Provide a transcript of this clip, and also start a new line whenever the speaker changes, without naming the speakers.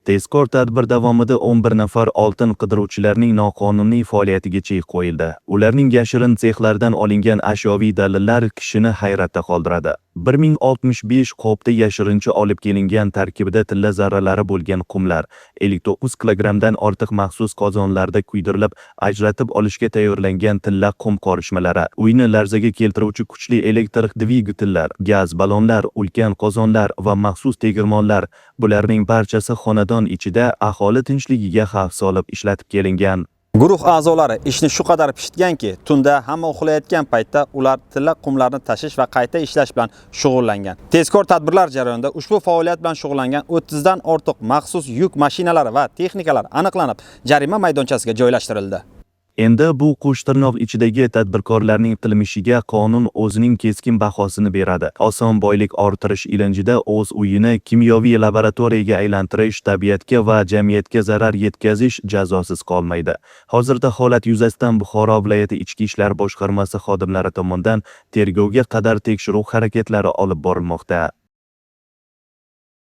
Tezkor tadbir davomida 11 nafar oltin qidiruvchilarning noqonuniy faoliyatiga chek qo'yildi. Ularning yashirin sexlardan olingan ashyoviy dalillar kishini hayratda qoldiradi. 1065 qopda yashirincha olib kelingan tarkibida tilla zarralari bo'lgan qumlar, 59 kilogramdan ortiq maxsus qozonlarda kuydirilib, ajratib olishga tayyorlangan tilla qum qorishmalari, uyni larzaga keltiruvchi kuchli elektr dvigatellar, gaz ballonlar, ulkan qozonlar va maxsus tegirmonlar, bularning barchasi xonadon ichida aholi tinchligiga xavf solib ishlatib kelingan.
Guruh a'zolari ishni shu qadar pishitganki, tunda hamma uxlayotgan paytda ular tilla qumlarni tashish va qayta ishlash bilan shug'ullangan. Tezkor tadbirlar jarayonida ushbu faoliyat bilan shug'ullangan 30 dan ortiq maxsus yuk mashinalari va texnikalar aniqlanib, jarima maydonchasiga joylashtirildi.
Endi bu qo'shtirnoq ichidagi tadbirkorlarning qilmishiga qonun o'zining keskin bahosini beradi. Oson boylik orttirish ilinjida o'z uyini kimyoviy laboratoriyaga aylantirish, tabiatga va jamiyatga zarar yetkazish jazosiz qolmaydi. Hozirda holat yuzasidan Buxoro viloyati Ichki ishlar boshqarmasi xodimlari tomonidan tergovga qadar tekshiruv harakatlari olib borilmoqda.